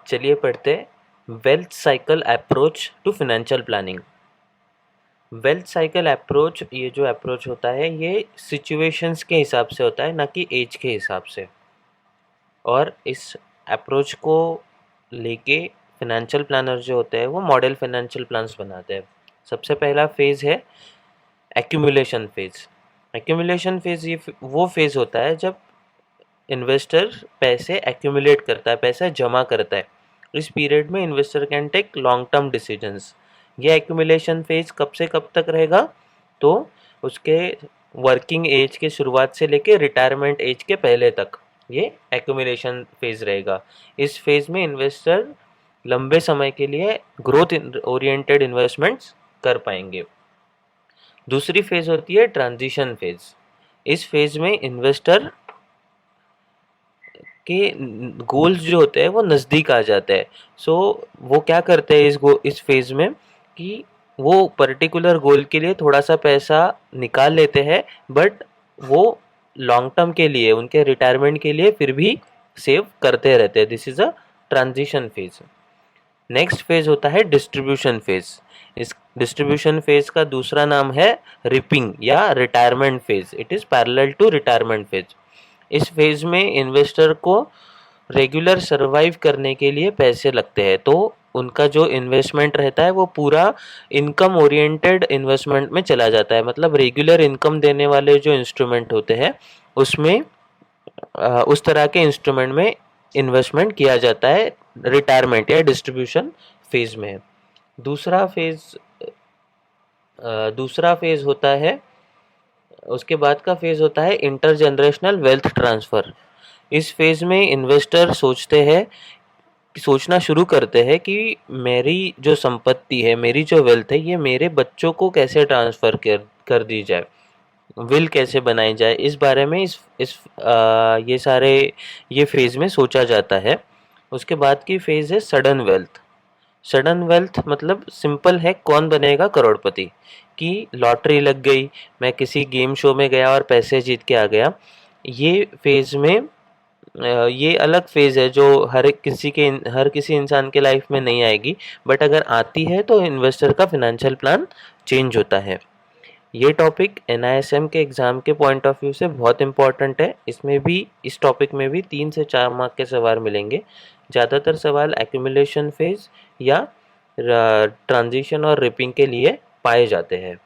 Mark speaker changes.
Speaker 1: चलिए पढ़ते wealth cycle approach to financial planning. Wealth cycle approach, ये जो अप्रोच होता है ये सिचुएशंस के हिसाब से होता है, ना कि एज के हिसाब से। और इस अप्रोच को लेके फिनेंशियल प्लानर जो होते हैं वो मॉडल फिनेंशियल प्लान्स बनाते हैं। सबसे पहला फेज़ है एक्यूमुलेशन फेज़। एक्यूमुलेशन फेज़ ये वो फेज़ होता है जब इन्वेस्टर पैसे एक्यूमुलेट करता है, पैसा जमा करता है। इस पीरियड में investor can take long term decisions. ये एक्यूमुलेशन फेज कब से कब तक रहेगा? तो उसके वर्किंग एज के शुरुआत से लेके रिटायरमेंट एज के पहले तक ये एक्यूमुलेशन फेज रहेगा। इस फेज में इन्वेस्टर लंबे समय के लिए ग्रोथ ओरिएंटेड इन्वेस्टमेंट्स कर पाएंगे। दूसरी फेज होती है ट्रांजिशन फेज। इस फेज में इन्वेस्टर के गोल्स जो होते हैं वो नज़दीक आ जाते हैं। सो वो क्या करते हैं इस फेज़ में कि वो पर्टिकुलर गोल के लिए थोड़ा सा पैसा निकाल लेते हैं, बट वो लॉन्ग टर्म के लिए, उनके रिटायरमेंट के लिए फिर भी सेव करते रहते हैं। This is a transition phase. Next phase होता है डिस्ट्रीब्यूशन फेज। इस डिस्ट्रीब्यूशन फेज का दूसरा नाम है रिपिंग या retirement phase. It is parallel to retirement phase. इस फेज में इन्वेस्टर को रेगुलर सर्वाइव करने के लिए पैसे लगते हैं, तो उनका जो इन्वेस्टमेंट रहता है वो पूरा इनकम ओरिएंटेड इन्वेस्टमेंट में चला जाता है। मतलब रेगुलर इनकम देने वाले जो इंस्ट्रूमेंट होते हैं उसमें उस तरह के इंस्ट्रूमेंट में इन्वेस्टमेंट किया जाता है रिटायरमेंट या डिस्ट्रीब्यूशन फेज में। दूसरा फेज दूसरा फेज होता है, उसके बाद का फेज होता है इंटरजनरेशनल वेल्थ ट्रांसफ़र। इस फेज में इन्वेस्टर सोचना शुरू करते हैं कि मेरी जो संपत्ति है, मेरी जो वेल्थ है, ये मेरे बच्चों को कैसे ट्रांसफ़र कर दी जाए, विल कैसे बनाई जाए। इस बारे में ये फेज़ में सोचा जाता है। उसके बाद की फेज़ है सडन वेल्थ। सडन वेल्थ मतलब सिंपल है, कौन बनेगा करोड़पति, कि लॉटरी लग गई, मैं किसी गेम शो में गया और पैसे जीत के आ गया। ये फेज़ में ये अलग फेज़ है जो हर किसी इंसान के लाइफ में नहीं आएगी, बट अगर आती है तो इन्वेस्टर का फिनेंशियल प्लान चेंज होता है। ये टॉपिक NISM के एग्ज़ाम के पॉइंट ऑफ व्यू से बहुत इंपॉर्टेंट है। इस टॉपिक में भी 3 से 4 मार्क के सवाल मिलेंगे। ज़्यादातर सवाल एक्यूमुलेशन फेज़ या ट्रांजिशन और रिपिंग के लिए पाए जाते हैं।